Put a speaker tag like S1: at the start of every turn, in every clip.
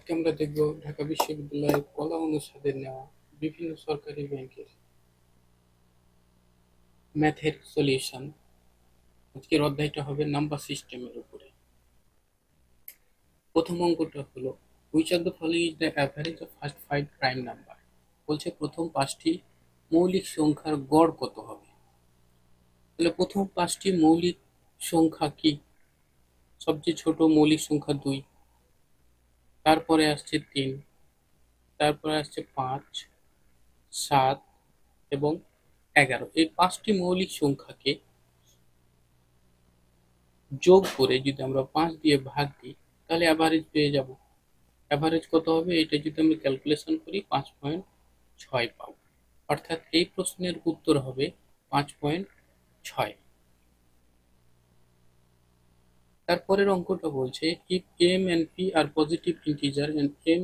S1: আজকে আমরা দেখব ঢাকা বিশ্ববিদ্যালয়ের কলা অনুষদে নেওয়া বিভিন্ন সরকারি ব্যাংকের ম্যাথের সলিউশন। আজকের অধ্যায়টা হবে নাম্বার সিস্টেমের উপরে। প্রথম অঙ্কটা হলো which of the following is the average of first five prime number. বলছে প্রথম পাঁচটি মৌলিক সংখ্যার গড় কত হবে। তাহলে প্রথম পাঁচটি মৌলিক সংখ্যা কি? সবচেয়ে ছোট মৌলিক সংখ্যা 2, তারপরে আসছে 3, তারপরে আসছে 5, 7 এবং 11। এই পাঁচটি মৌলিক সংখ্যাকে যোগ করে যদি আমরা 5 দিয়ে ভাগ দিই তাহলে অ্যাভারেজ পেয়ে যাব। অ্যাভারেজ কত হবে? এটা যদি আমরা ক্যালকুলেশন করি 5.6 পাবো। অর্থাৎ এই প্রশ্নের উত্তর হবে 5.6। তারপরের অঙ্কটা বলছে if m and p are positive integer and m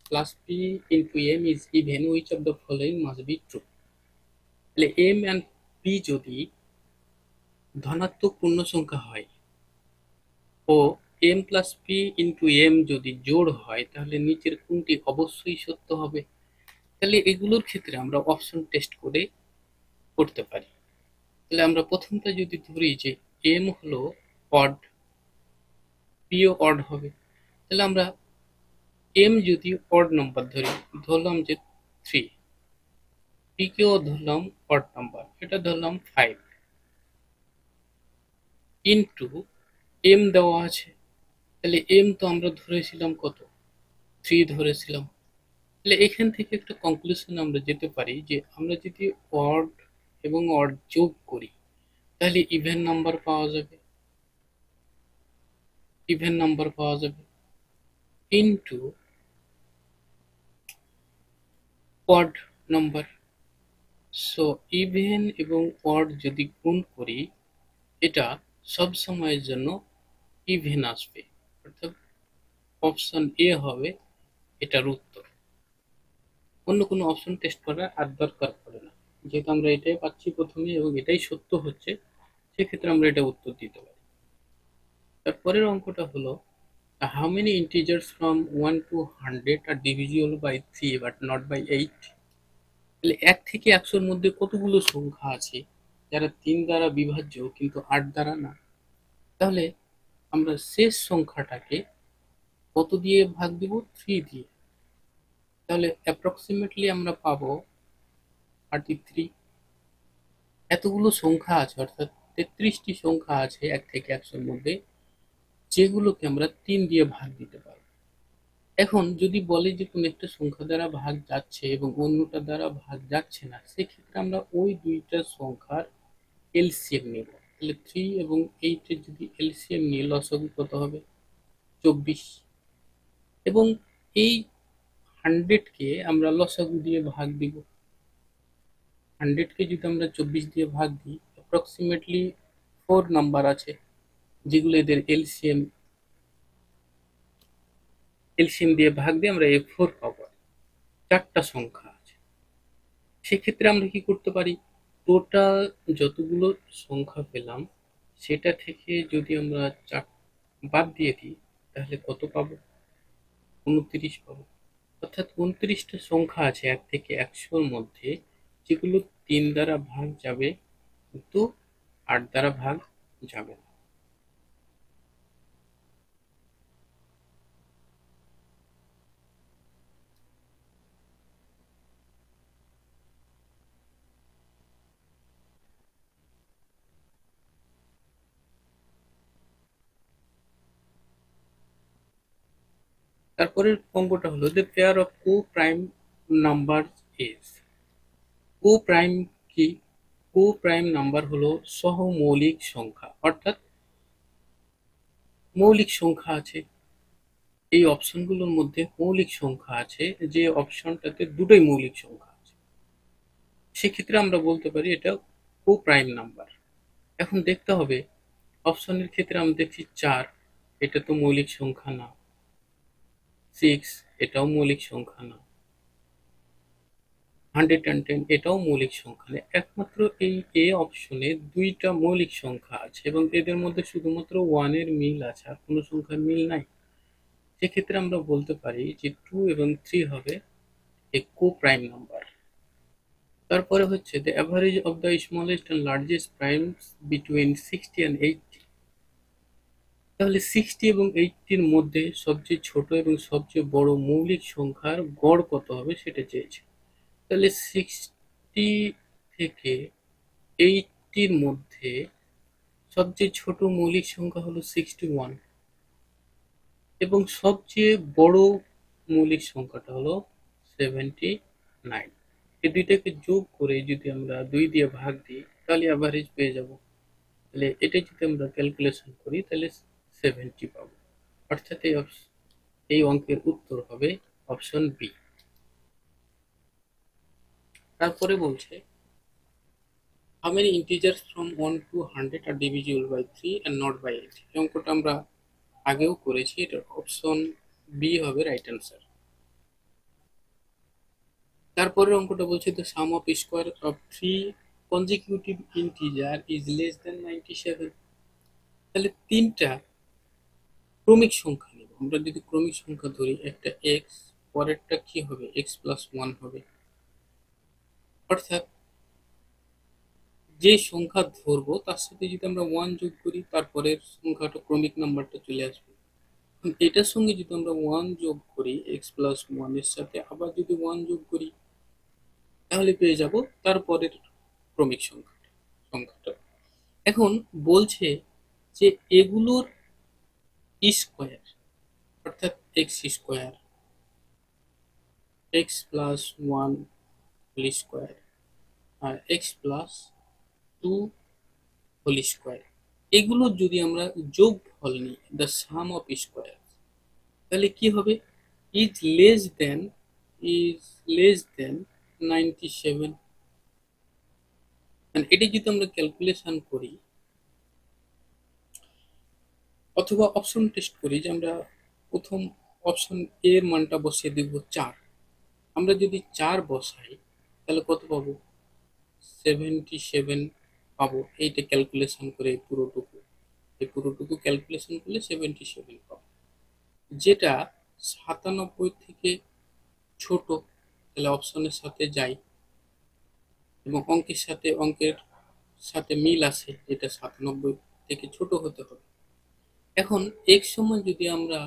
S1: plus p into m is even which of the following must be true. তাহলে এম এন্ড পি যদি ধনাত্মক পূর্ণ সংখ্যা হয় ও m plus p into m যদি জোড় হয় তাহলে নিচের কোনটি অবশ্যই সত্য হবে? তাহলে এগুলোর ক্ষেত্রে আমরা অপশন টেস্ট করে করতে পারি। তাহলে আমরা প্রথমটা যদি ধরি যে এম হলো অড, পিও অড হবে, তাহলে আমরা এম যদি অড নাম্বার ধরি, ধরলাম যে 3, পি কেও ধরলাম অড নাম্বার, এটা ধরলাম 5, ইন্টু এম দেওয়া আছে, তাহলে এম তো আমরা ধরেছিলাম কত? 3 ধরেছিলাম। তাহলে এখান থেকে একটা কনক্লুশন আমরা যেতে পারি যে আমরা যদি অড এবং অড যোগ করি তাহলে ইভেন নাম্বার পাওয়া যাবে, ইভেন নাম্বার পাওয়া যাবে, into odd number. So even এবং অড যদি গুণ করি এটা সব সময়ের জন্য ইভেন আসবে, অর্থাৎ অপশন এ হবে এটার উত্তর। অন্য কোনো অপশন টেস্ট করার আর দরকার পড়ে না, যেহেতু আমরা এটাই পাচ্ছি প্রথমে এবং এটাই সত্য হচ্ছে, সেক্ষেত্রে আমরা এটা উত্তর দিতে পারি। তারপরের অঙ্কটা হলো how many integers from 1 to 100 are divisible by 3 but not by 8। তাহলে 1 থেকে 100 এর মধ্যে কতগুলো সংখ্যা আছে যারা 3 দ্বারা বিভাজ্য কিন্তু 8 দ্বারা না? তাহলে আমরা শেষ সংখ্যাটাকে কত দিয়ে ভাগ দিব? 3 দিয়ে। তাহলে অ্যাপ্রক্সিমেটলি আমরা পাবো 33। এতগুলো সংখ্যা আছে, অর্থাৎ 33টি সংখ্যা আছে 1 থেকে 100 এর মধ্যে, যেগুলোকে আমরা 3 দিয়ে ভাগ দিতে পারবো। এখন যদি বলে যে কোনো একটা সংখ্যা দ্বারা ভাগ যাচ্ছে এবং অন্যটা দ্বারা ভাগ যাচ্ছে না, সেক্ষেত্রে আমরা ওই দুইটা সংখ্যার এলসিএম নেব। তাহলে 3 এবং 8 এর যদি এলসিএম নিই লসাগু কত হবে? 24। এবং এই 100 কে আমরা লসাগু দিয়ে ভাগ দিব। 100 কে যদি আমরা 24 দিয়ে ভাগ দিই, অ্যাপ্রক্সিমেটলি 4 নাম্বার আছে যেগুলো এদের এলসিএম এলসিএম দিয়ে ভাগ দিয়ে আমরা এই 4 পাবো। 4টা সংখ্যা আছে। সেক্ষেত্রে আমরা কি করতে পারি? টোটাল যতগুলো সংখ্যা পেলাম সেটা থেকে যদি আমরা 4 বাদ দিয়ে দিই তাহলে কত পাবো? 29 পাবো। অর্থাৎ 29টা সংখ্যা আছে 1 থেকে 100 এর মধ্যে, যেগুলো 3 দ্বারা ভাগ যাবে কিন্তু 8 দ্বারা ভাগ যাবে না। তারপরের অঙ্কটা হলো the pair of co-prime numbers is। co-prime কি? co-prime নাম্বার হলো সহমৌলিক সংখ্যা, অর্থাৎ মৌলিক সংখ্যা আছে এই অপশনগুলোর মধ্যে, মৌলিক সংখ্যা আছে যে অপশনটাতে দুটোই মৌলিক সংখ্যা আছে, সেক্ষেত্রে আমরা বলতে পারি এটা co-prime নাম্বার। এখন দেখতে হবে অপশনের ক্ষেত্রে আমরা দেখছি 4, এটা তো মৌলিক সংখ্যা না। 6, এটাও মৌলিক সংখ্যা না। 110, এটাও মৌলিক সংখ্যা না। একমাত্র এই এ অপশনে দুইটা মৌলিক সংখ্যা আছে এবং এদের মধ্যে শুধুমাত্র 1 এর মিল আছে, আর কোনো সংখ্যার মিল নাই। সেক্ষেত্রে আমরা বলতে পারি যে 2 এবং 3 হবে এ কো-প্রাইম নাম্বার। তারপরে হচ্ছে the average of the smallest and largest primes between 60 and 80। তাহলে 60 এবং 80 এর মধ্যে সবচেয়ে ছোট এবং সবচেয়ে বড় মৌলিক সংখ্যার গড় কত হবে সেটা চেয়েছে। তাহলে 60 থেকে 80 এর মধ্যে সবচেয়ে ছোট মৌলিক সংখ্যা হলো 61 এবং সবচেয়ে বড় মৌলিক সংখ্যাটা হলো 79। এই দুইটাকে যোগ করে যদি আমরা 2 দিয়ে ভাগ দিই তাহলে অ্যাভারেজ পেয়ে যাব। তাহলে এটা যদি আমরা ক্যালকুলেশন করি তাহলে 70 পাবো। অর্থাৎ এই অঙ্কের উত্তর হবে অপশন বি। তারপরে বলছে how many integers from 1 to 100 are divisible by 3 and not by 8। এই অঙ্কটা আমরা আগেও করেছি, এটার অপশন বি হবে রাইট অ্যান্সার। তারপরের অঙ্কটা বলছে the sum of square of 3 consecutive integer is less than 97। তাহলে তিনটা ক্রমিক সংখ্যা নেব। আমরা যদি ক্রমিক সংখ্যা ধরি, একটা এক্স, পরেরটা কি হবে, এক্স প্লাস ওয়ান হবে। অর্থাৎ যে সংখ্যা ধরবো তার সাথে যদি আমরা ওয়ান যোগ করি তারপরের সংখ্যাটা ক্রমিক নাম্বারটা চলে আসবে। এটার সঙ্গে যদি আমরা ওয়ান যোগ করি, এক্স প্লাস ওয়ানের সাথে আবার যদি ওয়ান যোগ করি তাহলে পেয়ে যাব তারপরের ক্রমিক সংখ্যাটা। এখন বলছে যে এগুলোর স্কোয়ার, অর্থাৎ x square, x plus one whole square আর x plus two whole square, এগুলোর যদি আমরা যোগফল নিই, দ্য সাম অফ স্কোয়ার, তাহলে কি হবে, is less than is less than 97। এটা যদি আমরা ক্যালকুলেশন করি অথবা অপশন টেস্ট করি, যে আমরা প্রথম অপশন এর মানটা বসিয়ে দেব 4। আমরা যদি 4 বসাই তাহলে কত পাবো, 77 পাবো। এইটা ক্যালকুলেশন করে এই পুরোটুকু ক্যালকুলেশন করলে 77 পাবো, যেটা 97 থেকে ছোট। তাহলে অপশনের সাথে যাই এবং অঙ্কের সাথে মিল আছে, যেটা 97 থেকে ছোট হতে হবে। এখন এক্স সমান যদি আমরা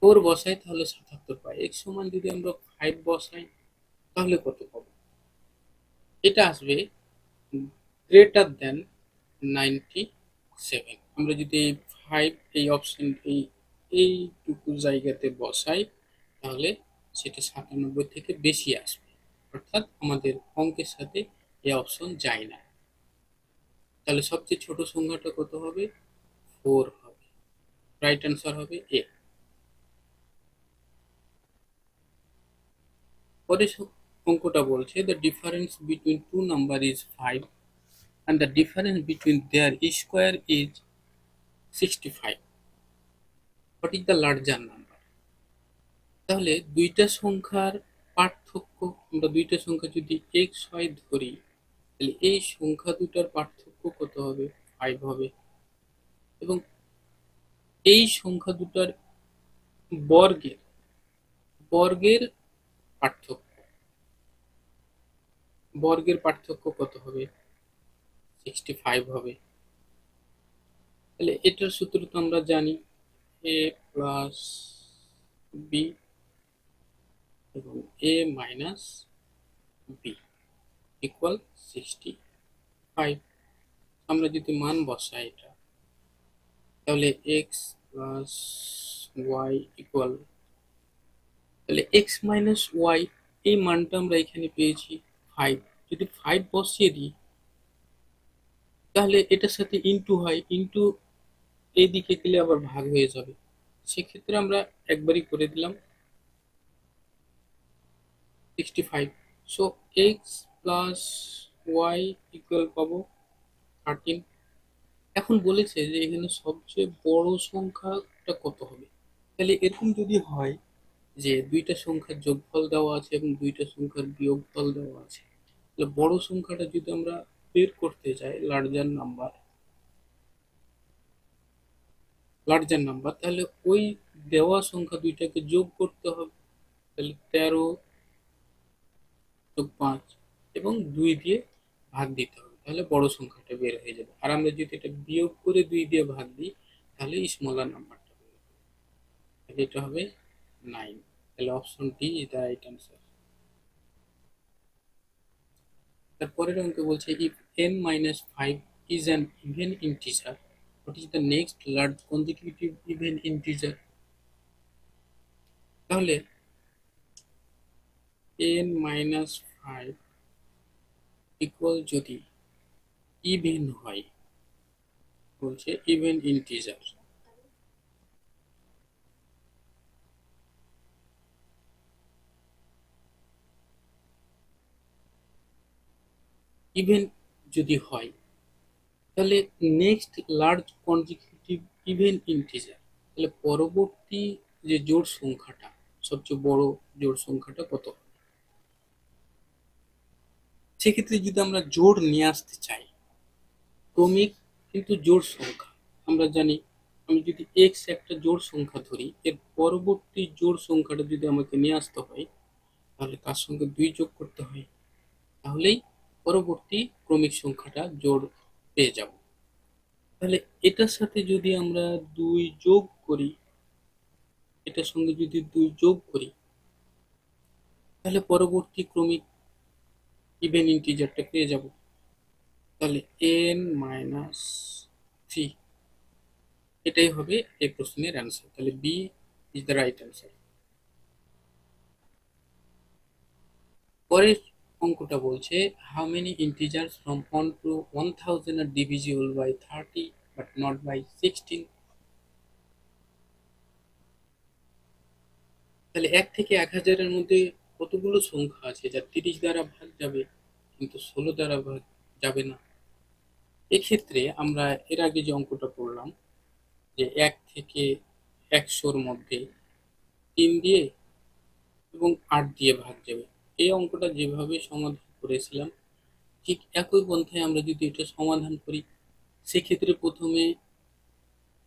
S1: 4 বসাই তাহলে 77 পাই, এক্স সমান যদি আমরা 5 বসাই তাহলে কত পাবো, এটা আসবে গ্রেটার দেন 97। আমরা যদি 5 এই অপশন এইটুকু জায়গাতে বসাই তাহলে সেটা 97 থেকে বেশি আসবে। অর্থাৎ আমাদের অঙ্কের সাথে এই অপশন যায় না। তাহলে সবচেয়ে ছোট সংখ্যাটা কত হবে, 4 হবে। রাইট অ্যান্সার হবে এ। পরের অঙ্কটা বলছে the difference between two number is 5 and the difference between their square is 65। what is the larger number। তাহলে দুইটা সংখ্যার পার্থক্য, আমরা দুইটা সংখ্যা যদি এক্স ওয়াই ধরি তাহলে এই সংখ্যা দুটার পার্থক্য কত হবে, 5 হবে। এবং এই সংখ্যা দুটার বর্গের বর্গের পার্থক্য বর্গের পার্থক্য কত হবে, 65 হবে। তাহলে এটার সূত্র তো আমরা জানি, এ প্লাস বি এবং এ মাইনাস বি ইকুয়াল 65। আমরা যদি মান বসাই এটা, তাহলে এক্স প্লাস ওয়াই ইকুয়াল, তাহলে এক্স মাইনাস ওয়াই এই মানটা আমরা এখানে পেয়েছি 5। যদি 5 বসিয়ে দিই তাহলে এটার সাথে ইনটু হয়, ইনটু এই দিকে গেলে আবার ভাগ হয়ে যাবে। সেক্ষেত্রে আমরা একবারই করে দিলাম 65। So x plus y equal পাবো 13। এখন বলেছে যে এখানে সবচেয়ে বড় সংখ্যাটা কত হবে। তাহলে এরকম যদি হয় যে দুইটা সংখ্যার যোগফল দেওয়া আছে এবং দুইটা সংখ্যার বিয়োগফল দেওয়া আছে, তাহলে বড় সংখ্যাটা যদি আমরা বের করতে চাই, লার্জার নাম্বার, লার্জার নাম্বার, তাহলে ওই দেওয়া সংখ্যা দুইটাকে যোগ করতে হবে। তাহলে 13+5 এবং 2 দিয়ে ভাগ দিতে হবে, তাহলে বড় সংখ্যাটা বের হয়ে যাবে। আর আমরা যদি এটা বিয়োগ করে 2 দিয়ে ভাগ দিই তাহলে স্মলার নাম্বারটা বের হবে, তাহলে এটা হবে 9। তাহলে option D is the right answer. তারপরের অঙ্কে বলছে if n-5 is an even integer, what is the next large consecutive even integer? তাহলে n-5 ইকুয়াল যদি ইভেন হয়, বলছে ইভেন ইন্টিজার, ইভেন যদি হয় তাহলে next large consecutive even integer, তাহলে পরবর্তী যে জোড় সংখ্যাটা, সবচেয়ে বড় জোড় সংখ্যাটা কত হবে? সেক্ষেত্রে যদি আমরা জোড় নিয়ে আসতে চাই, ক্রমিক কিন্তু জোড় সংখ্যা আমরা জানি, আমি যদি এক্স একটা জোড় সংখ্যা ধরি, এর পরবর্তী জোড় সংখ্যাটা যদি আমাকে নিয়ে আসতে হয় তাহলে তার সঙ্গে 2 যোগ করতে হয়, তাহলেই পরবর্তী ক্রমিক সংখ্যাটা জোড় পেয়ে যাব। তাহলে এটার সাথে যদি আমরা 2 যোগ করি, এটার সঙ্গে যদি 2 যোগ করি তাহলে পরবর্তী ক্রমিক ইভেন ইন্টিজারটা পেয়ে যাব। তাহলে n-3, এটাই হবে এই প্রশ্নের অ্যান্সার। তাহলে B is the right answer. পরের অঙ্কটা বলছে how many integers from 1 to 1000 আর divisible by 30 but not by 16। তাহলে 1 থেকে 1000-এর মধ্যে কতগুলো সংখ্যা আছে যা 30 দ্বারা ভাগ যাবে কিন্তু 16 দ্বারা ভাগ যাবে না? এক্ষেত্রে আমরা এর আগে যে অঙ্কটা পড়লাম যে 1 থেকে 100-র মধ্যে 3 দিয়ে এবং 8 দিয়ে ভাগ যাবে, এই অঙ্কটা যেভাবে সমাধান করেছিলাম ঠিক একই পন্থায় আমরা যদি এটা সমাধান করি, সেক্ষেত্রে প্রথমে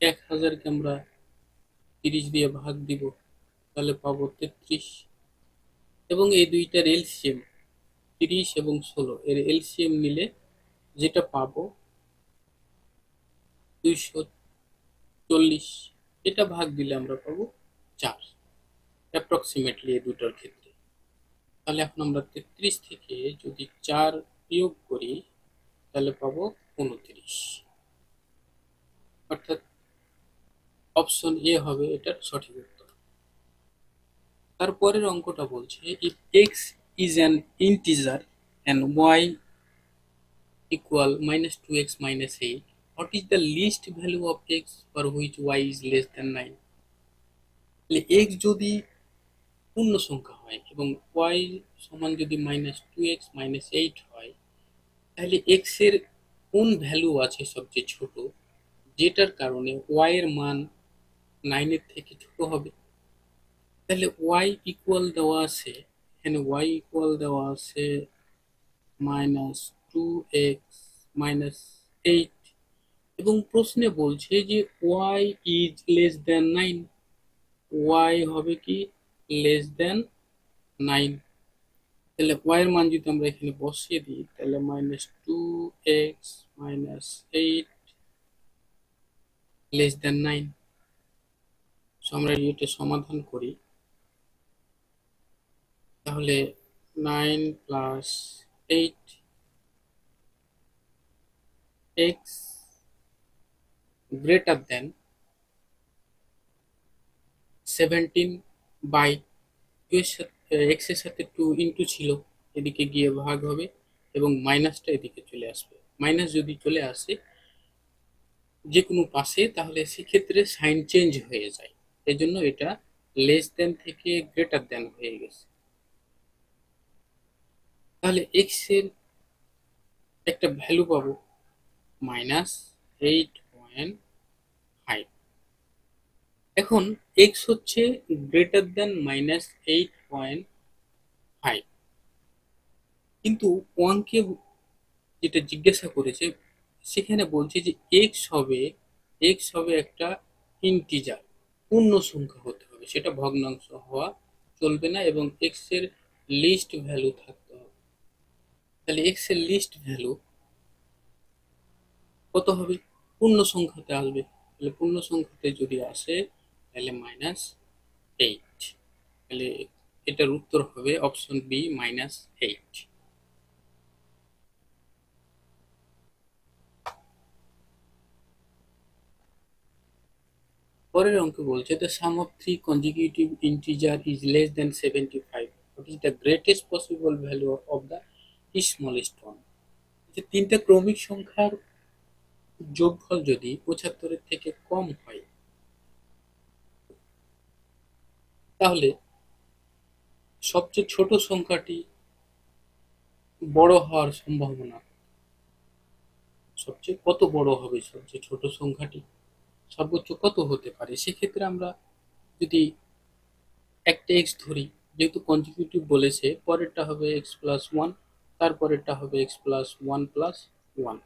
S1: 1000-কে আমরা 30 দিয়ে ভাগ দিব, তাহলে পাবো 33, এবং এই দুইটার এলসিএম 30 এবং 16 এর এলসিএম নিলে যেটা পাবো 240, এটা ভাগ দিলে আমরা পাবো 4 অ্যাপ্রক্সিমেটলি এই দুটার ক্ষেত্রে। তাহলে এখন আমরা 33 থেকে যদি 4 বিয়োগ করি তাহলে পাবো 29, অর্থাৎ অপশন এ হবে এটার সঠিক উত্তর। তারপরের অঙ্কটা বলছে if x is an integer and y equal -2x - 8, what is the least value of x for which y is less than 9? তাহলে x যদি পূর্ণ সংখ্যা হয় এবং y সমান যদি -2x - 8 হয়, তাহলে x এর কোন ভ্যালু আছে সবচেয়ে ছোট, যেটার কারণে y এর মান 9 এর থেকে ছোট হবে? তাহলে y ইকুয়াল দেওয়া আছে, এখানে y ইকুয়াল দেওয়া আছে -2x - 8, এবং প্রশ্নে বলছে যে y is less than 9, y হবে কি লেস দ্যান 9। তাহলে y এর মান যদি আমরা এখানে বসিয়ে দিই তাহলে -2x - 8 লেস দ্যান 9। সো আমরা এটা সমাধান করি, তাহলে 9 + 8 x গ্রেটার দেন 17/2 এর সাথে x এর সাথে 2 ইনটু ছিল, এদিকে গিয়ে ভাগ হবে এবং মাইনাসটা এদিকে চলে আসবে। মাইনাস যদি চলে আসে যে কোনো পাশে তাহলে সেক্ষেত্রে সাইন চেঞ্জ হয়ে যায়, এই জন্য এটা লেস দেন থেকে গ্রেটার দেন হয়ে গেছে। তাহলে এক্স এর একটা ভ্যালু পাবো -8.5। এখন এক্স হচ্ছে গ্রেটার দেন -8.5, কিন্তু ওয়ানকে যেটা জিজ্ঞাসা করেছে সেখানে বলছে যে এক্স হবে একটা ইন্টিজার, পূর্ণ সংখ্যা হতে হবে, সেটা ভগ্নাংশ হওয়া চলবে না, এবং এক্স এর লিস্ট ভ্যালু থাকতে হবে। তাহলে এক্স এর লিস্ট ভ্যালু কত হবে? পূর্ণ সংখ্যাতে আসবে। তাহলে পূর্ণ সংখ্যাতে যদি আসে তাহলে -8। তাহলে এটার উত্তর হবে অপশন বি, -8। পরের অঙ্ক বলছে the sum of three consecutive integer is less than 75. What is the greatest possible value of the smallest one? যে তিনটা ক্রমিক সংখ্যার যোগফল যদি 75 থেকে কম হয় তাহলে সবচেয়ে ছোট সংখ্যাটি বড় হওয়ার সম্ভাবনা সবচেয়ে কত বড় হবে? সবচেয়ে ছোট সংখ্যাটি সর্বোচ্চ কত হতে পারে? সেক্ষেত্রে আমরা যদি একটা এক্স ধরি, যেহেতু কনজিকিউটিভ বলেছে, পরেরটা হবে এক্স প্লাস ওয়ান, তারপরেরটা হবে x plus one plus one,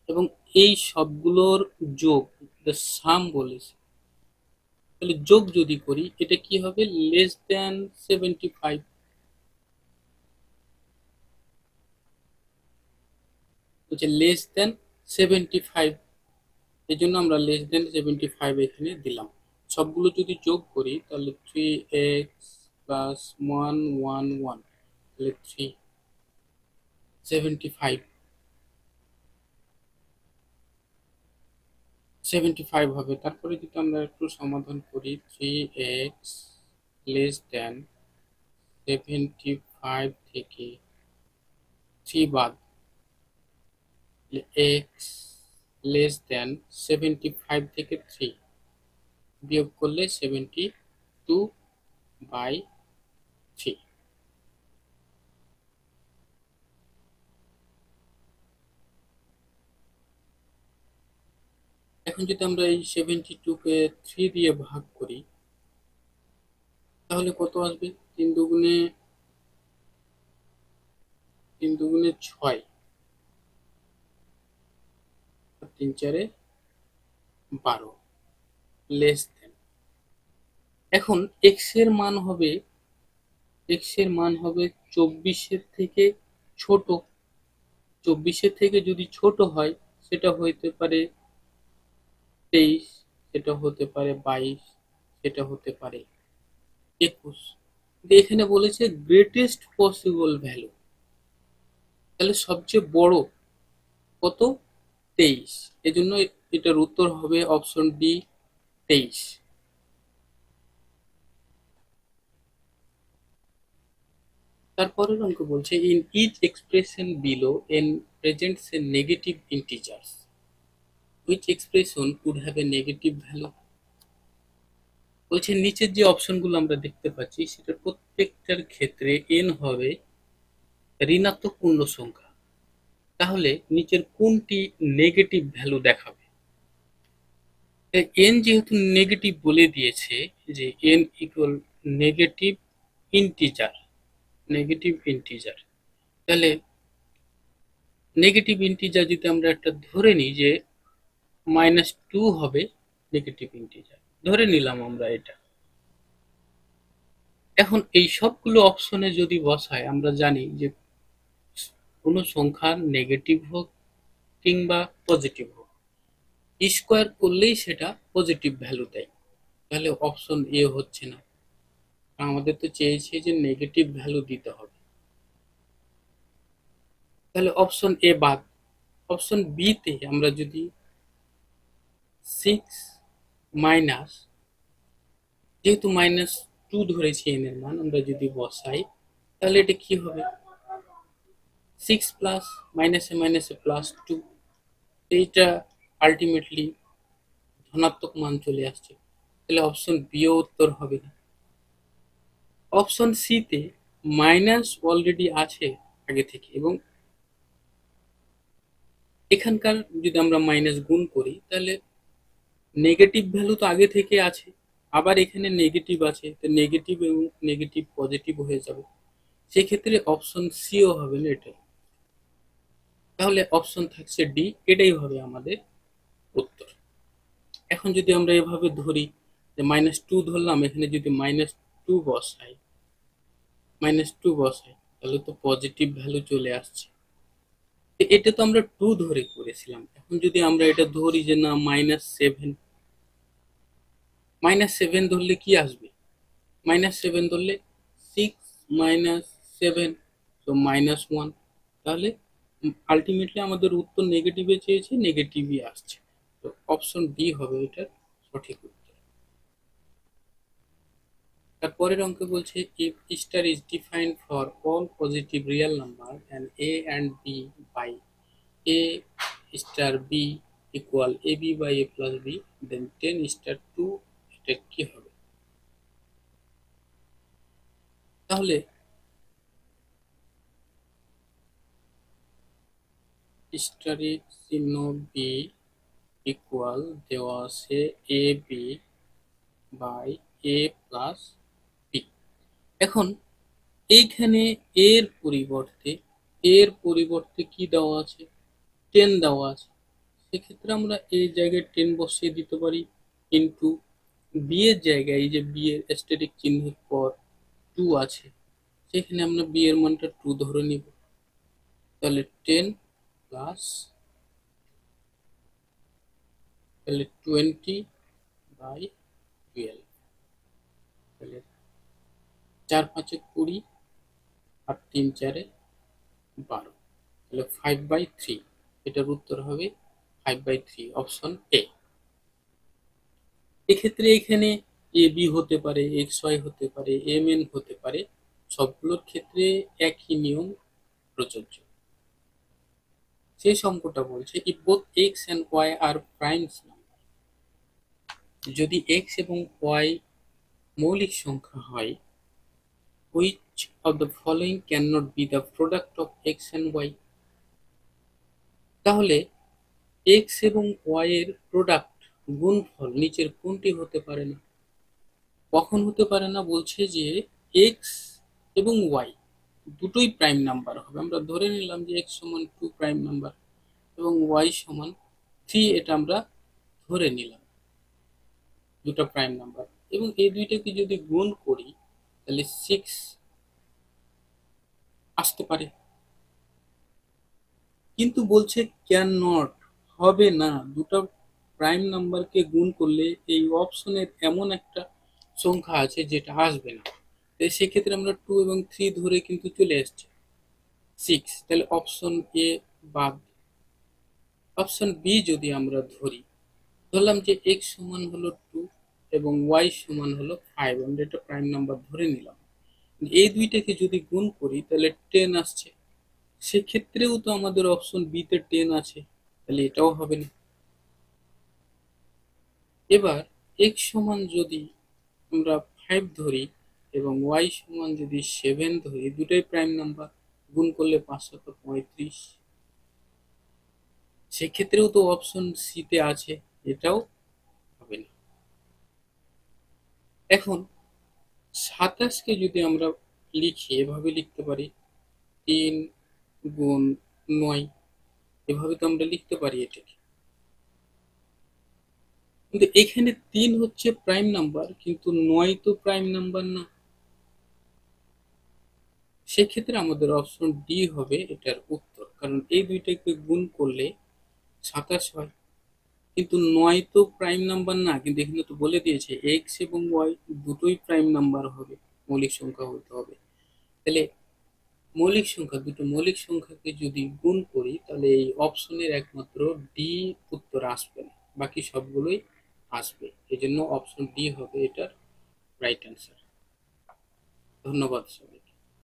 S1: এবং এই সবগুলোর যোগ দ্য সাম বলেছে। তাহলে যোগ যদি করি এটা কি হবে? Less than 75। বলছে লেস দ্যান 75, এই জন্য আমরা লেস দেন 75 এখানে দিলাম। সবগুলো যদি যোগ করি তাহলে 3x প্লাস 1 তাহলে 375 হবে। তারপরে যদি আমরা একটু সমাধান করি, 3x লেস দেন 75 থেকে 3 বাদ, x লেস দেন 75 থেকে 3 বিয়োগ করলে 72/3। এখন যদি আমরা এই 72 কে 3 দিয়ে ভাগ করি তাহলে কত আসবে? 3 দুগুণে 6, 3 4 12, লেস দেন। এখন x এর মান হবে 24 থেকে ছোট। 24 থেকে যদি ছোট হয় সেটা হইতে পারে 23, সেটা হতে পারে 22, সেটা হতে পারে 21। এখানে বলেছে গ্রেটেস্ট পসিবল ভ্যালু, তাহলে সবচেয়ে বড় কত? 23। এজন্য এটার উত্তর হবে অপশন ডি, 23। তারপরের অঙ্ক বলছে in each expression below n presents a negative integers, which expression could have a negative value. বলছে নিচের যে অপশনগুলো আমরা দেখতে পাচ্ছি সেটার প্রত্যেকটার ক্ষেত্রে এন হবে ঋণাত্মক পূর্ণ সংখ্যা, তাহলে নিচের কোনটি নেগেটিভ ভ্যালু দেখাবে? এন যেহেতু নেগেটিভ বলে দিয়েছে, যে এন ইকুয়াল নেগেটিভ ইন্টিজার, তাহলে নেগেটিভ ইন্টিজার যদি আমরা একটা ধরে নিই যে -2 হবে নেগেটিভ ইন্টিজার, ধরে নিলাম আমরা এটা। এখন এই সবগুলো অপশনে যদি বসাই, আমরা জানি যে কোনো সংখ্যা নেগেটিভ হোক কিংবা পজিটিভ হোক, স্কোয়ার করলেই সেটা পজিটিভ ভ্যালু দেয়। তাহলে অপশন এ হচ্ছে না, আমাদের তো চেয়েছে যে নেগেটিভ ভ্যালু দিতে হবে, তাহলে অপশন এ বাদ। অপশন বি তে আমরা যদি 6 মাইনাস, যেহেতু -2 ধরেছি এন এর মান, আমরা যদি বসাই তাহলে এটা কি হবে? 6 প্লাস মাইনাসে মাইনাসে +2, এইটা আলটিমেটলি ধনাত্মক মান চলে আসছে, তাহলে অপশন বি ও উত্তর হবে না। অপশন সি তে মাইনাস অলরেডি আছে আগে থেকে, এবং এখানকার যদি আমরা মাইনাস গুণ করি তাহলে নেগেটিভ ভ্যালু তো আগে থেকে আছে, আবার এখানে নেগেটিভ আছে, তো নেগেটিভ এবং নেগেটিভ পজিটিভ হয়ে যাবে, সেক্ষেত্রে অপশন সিও হবে না এটা। তাহলে অপশন থাকছে ডি, এটাই হবে আমাদের উত্তর। এখন যদি আমরা এভাবে ধরি যে -2 ধরলাম, এখানে যদি -2 বসাই তাহলে তো পজিটিভ ভ্যালু চলে আসছে। এটা তো আমরা 2 ধরে করেছিলাম। এখন যদি আমরা এটা ধরি যে না -7 ধরলে কি আসবে? -7 ধরলে 6 -7 তো -1। তাহলে আলটিমেটলি আমাদের উত্তর নেগেটিভে চেয়েছে, নেগেটিভই আসছে। তো অপশন ডি হবে এটার সঠিক উত্তর। তারপরের অঙ্কে বলছে if star is defined for all positive real number and a and b by a star b equal ab by a plus b, then 10 star 2 এটা কি হবে? তাহলে স্টারের চিহ্ন বি ইকুয়াল দেওয়া আছে a b by a plus b. এখন এইখানে এর পরিবর্তে কি দেওয়া আছে? 10 দেওয়া আছে। সেক্ষেত্রে আমরা এই জায়গায় 10 বসিয়ে দিতে পারি, ইন্টু বি এর জায়গায় এই যে বি এর অ্যাস্টেরিক চিহ্নের পর 2 আছে, সেখানে আমরা বি এর মানটা 2 ধরে নিব। তাহলে 10 প্লাস তাহলে 20 বাই 12, তাহলে 4 5 20 আর 3 4 12, তাহলে 5/3। এটার উত্তর হবে 5/3, অপশন এ। এক্ষেত্রে এখানে এ বি হতে পারে, এক্স ওয়াই হতে পারে, এম এন হতে পারে, সবগুলোর ক্ষেত্রে একই নিয়ম প্রযোজ্য। সেই সংখ্যাটা বলছে if both x and y are primes number, যদি x এবং y মৌলিক সংখ্যা হয়, which of the following cannot be the product of x and y, তাহলে x এবং y এর প্রোডাক্ট গুণফল নিচের কোনটি হতে পারে না? কখন হতে পারে না? বলছে যে x এবং y দুটোই প্রাইম নাম্বার হবে। আমরা ধরে নিলাম যে x সমান 2 প্রাইম নাম্বার এবং y সমান 3, এটা আমরা ধরে নিলাম দুটো প্রাইম নাম্বার, এবং এই দুইটাকে যদি গুণ করি তাহলে 6 আসতে পারে। কিন্তু বলছে ক্যান নট, হবে না, দুটো প্রাইম নাম্বারকে গুণ করলে এই অপশনের এমন একটা সংখ্যা আছে যেটা আসবে না। তাই সেক্ষেত্রে আমরা 2 এবং 3 ধরে কিন্তু চলে এসছে 6, তাহলে অপশন এ বাদ। অপশন বি যদি আমরা ধরলাম যে x সমান হলো 2 এবং y সমান হলো 5, আমরা এটা প্রাইম নাম্বার ধরে নিলাম। এই দুইটাকে যদি গুণ করি তাহলে 10 আসছে। সেক্ষেত্রেও তো আমাদের অপশন বি তে 10 আছে, তাহলে এটাও হবে না। এবার x সমান যদি আমরা 5 ধরি এবং y সমান যদি 7 ধরি, দুটাই প্রাইম নাম্বার, গুণ করলে 535, সেক্ষেত্রেও তো অপশন সি তে আছে, এটাও হবে না। এখন 27কে যদি আমরা লিখি, এভাবে লিখতে পারি 3 গুণ 9, এভাবে তো আমরা লিখতে পারি এটাকে। কিন্তু এখানে 3 হচ্ছে প্রাইম নাম্বার, কিন্তু 9 তো প্রাইম নাম্বার না। সেক্ষেত্রে আমাদের অপশন ডি হবে এটার উত্তর, কারণ এই দুইটাকে গুণ করলে 27 হয়। কিন্তু 9 তো প্রাইম নাম্বার না, কিন্তু এখানে তো বলে দিয়েছে এক্স এবং ওয়াই দুটোই প্রাইম নাম্বার হবে, মৌলিক সংখ্যা হতে হবে। তাহলে দুটো মৌলিক সংখ্যাকে যদি গুণ করি তাহলে এই অপশনের একমাত্র ডি উত্তর আসবে না, বাকি সবগুলোই আসবে। এই জন্য অপশন ডি হবে এটার রাইট অ্যান্সার। ধন্যবাদ সবাই।